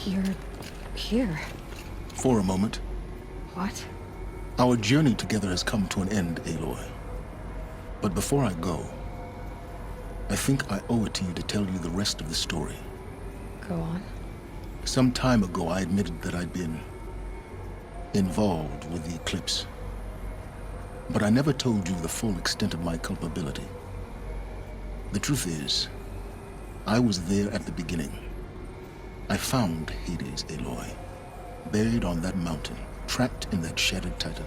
You're here. For a moment. What? Our journey together has come to an end, Aloy. But before I go, I think I owe it to you to tell you the rest of the story. Go on. Some time ago, I admitted that I'd been involved with the Eclipse. But I never told you the full extent of my culpability. The truth is, I was there at the beginning. I found Hades, Aloy, buried on that mountain, trapped in that shattered titan.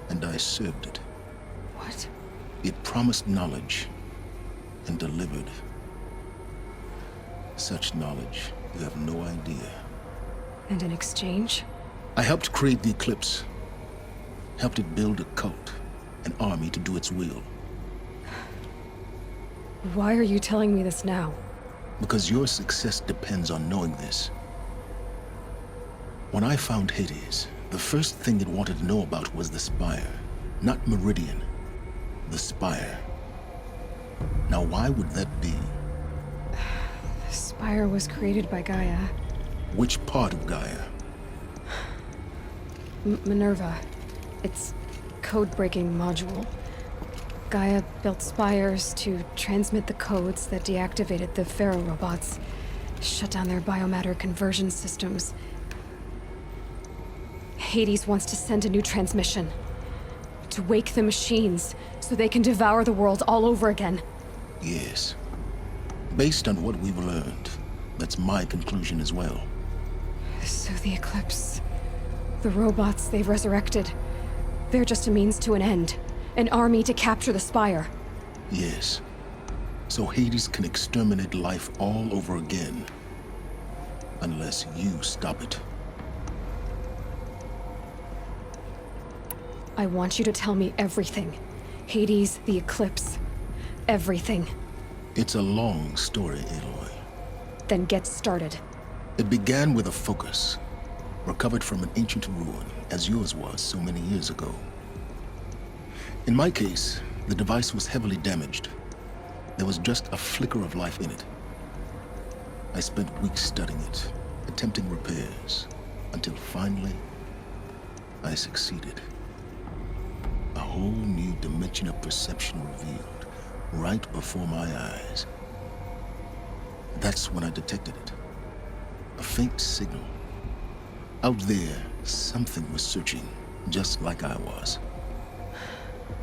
And I served it. What? It promised knowledge and delivered. Such knowledge, you have no idea. And in exchange? I helped create the Eclipse. Helped it build a cult, an army to do its will. Why are you telling me this now? Because your success depends on knowing this. When I found Hades, the first thing it wanted to know about was the Spire. Not Meridian. The Spire. Now why would that be? The Spire was created by Gaia. Which part of Gaia? Minerva. Its code-breaking module. Gaia built spires to transmit the codes that deactivated the Pharaoh robots, shut down their biomatter conversion systems. Hades wants to send a new transmission. To wake the machines, so they can devour the world all over again. Yes. Based on what we've learned, that's my conclusion as well. So the Eclipse... the robots they've resurrected... they're just a means to an end. An army to capture the Spire. Yes. So Hades can exterminate life all over again. Unless you stop it. I want you to tell me everything. Hades, the Eclipse. Everything. It's a long story, Aloy. Then get started. It began with a focus. Recovered from an ancient ruin, as yours was so many years ago. In my case, the device was heavily damaged. There was just a flicker of life in it. I spent weeks studying it, attempting repairs, until finally, I succeeded. A whole new dimension of perception revealed, right before my eyes. That's when I detected it. A faint signal. Out there, something was searching, just like I was.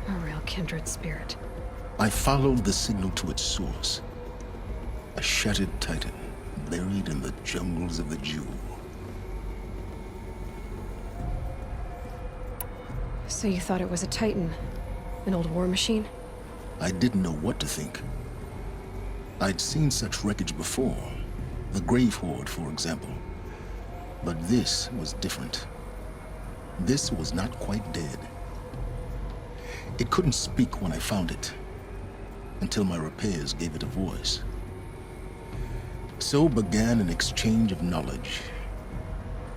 A real kindred spirit. I followed the signal to its source. A shattered titan, buried in the jungles of the Jewel. So you thought it was a Titan? An old war machine? I didn't know what to think. I'd seen such wreckage before. The Grave Horde, for example. But this was different. This was not quite dead. It couldn't speak when I found it, until my repairs gave it a voice. So began an exchange of knowledge.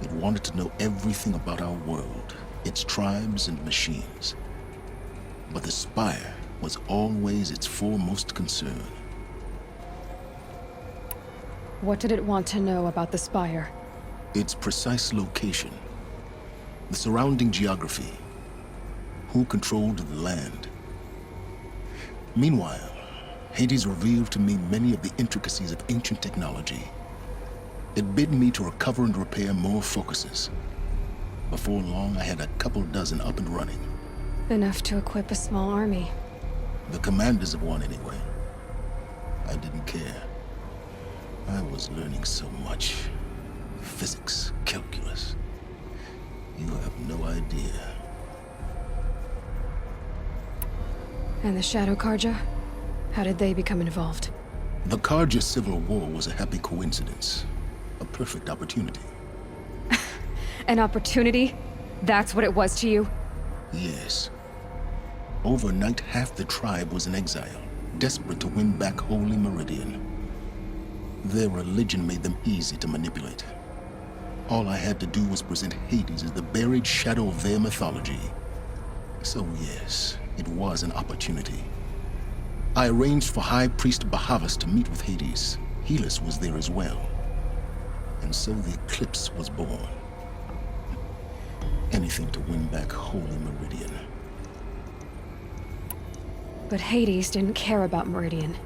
It wanted to know everything about our world, its tribes and machines. But the Spire was always its foremost concern. What did it want to know about the Spire? Its precise location, the surrounding geography, who controlled the land. Meanwhile, Hades revealed to me many of the intricacies of ancient technology. It bid me to recover and repair more focuses. Before long, I had a couple dozen up and running. Enough to equip a small army. The commanders of one, anyway. I didn't care. I was learning so much. Physics, calculus. You have no idea. And the Shadow Carja? How did they become involved? The Carja Civil War was a happy coincidence. A perfect opportunity. An opportunity? That's what it was to you? Yes. Overnight, half the tribe was in exile, desperate to win back Holy Meridian. Their religion made them easy to manipulate. All I had to do was present Hades as the buried shadow of their mythology. So yes, it was an opportunity. I arranged for High Priest Bahavas to meet with Hades. Helis was there as well. And so the Eclipse was born. Anything to win back Holy Meridian. But Hades didn't care about Meridian.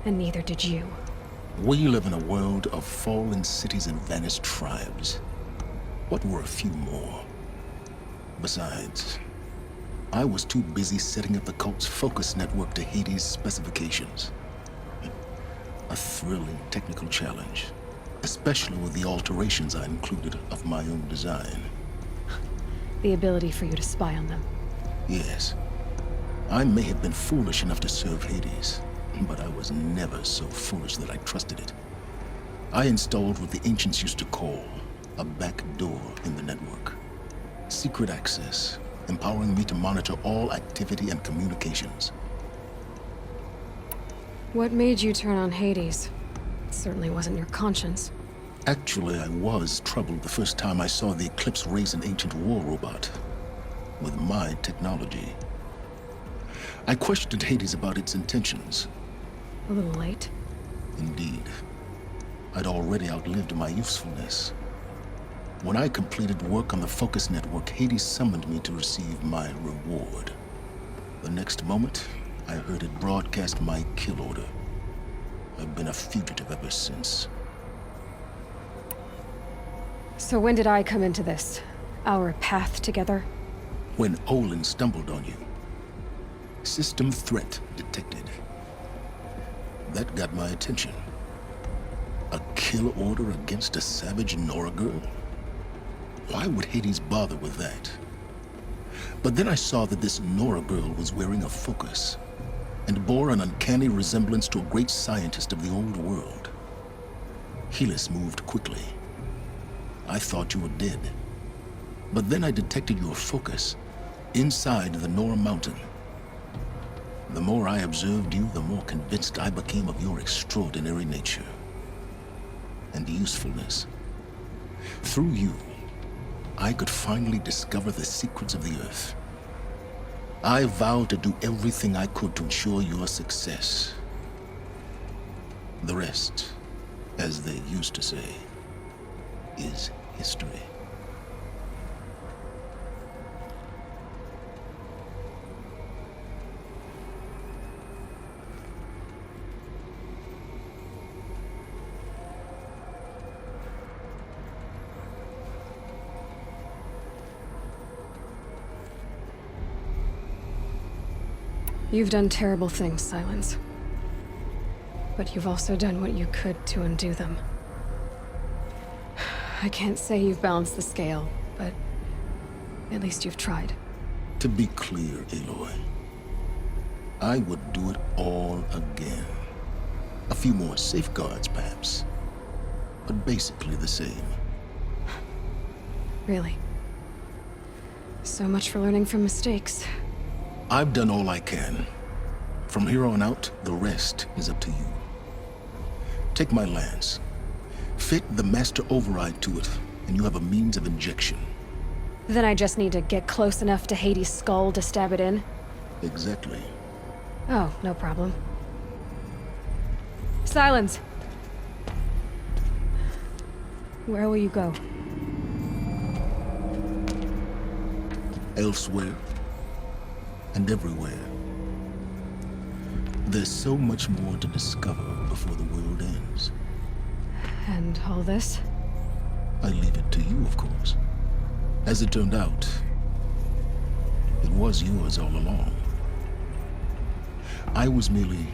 And neither did you. We live in a world of fallen cities and vanished tribes. What were a few more? Besides, I was too busy setting up the cult's focus network to Hades' specifications. A thrilling technical challenge, especially with the alterations I included of my own design. The ability for you to spy on them. Yes, I may have been foolish enough to serve Hades, but I was never so foolish that I trusted it. I installed what the ancients used to call a back door in the network. Secret access, empowering me to monitor all activity and communications. What made you turn on Hades? It certainly wasn't your conscience. Actually, I was troubled the first time I saw the Eclipse raise an ancient war robot with my technology. I questioned Hades about its intentions. A little late. Indeed. I'd already outlived my usefulness. When I completed work on the Focus Network, Hades summoned me to receive my reward. The next moment, I heard it broadcast my kill order. I've been a fugitive ever since. So when did I come into this? Our path together? When Olin stumbled on you. System threat detected. That got my attention. A kill order against a savage Nora girl? Why would Hades bother with that? But then I saw that this Nora girl was wearing a focus and bore an uncanny resemblance to a great scientist of the old world. Helis moved quickly. I thought you were dead. But then I detected your focus inside the Nora mountain. The more I observed you, the more convinced I became of your extraordinary nature and usefulness. Through you, I could finally discover the secrets of the Earth. I vowed to do everything I could to ensure your success. The rest, as they used to say, is history. You've done terrible things, Silence. But you've also done what you could to undo them. I can't say you've balanced the scale, but at least you've tried. To be clear, Aloy, I would do it all again. A few more safeguards, perhaps, but basically the same. Really. So much for learning from mistakes. I've done all I can. From here on out, the rest is up to you. Take my lance. Fit the Master Override to it, and you have a means of injection. Then I just need to get close enough to Hades' skull to stab it in? Exactly. Oh, no problem. Silence! Where will you go? Elsewhere. And everywhere. There's so much more to discover before the world ends. And all this? I leave it to you, of course. As it turned out, it was yours all along. I was merely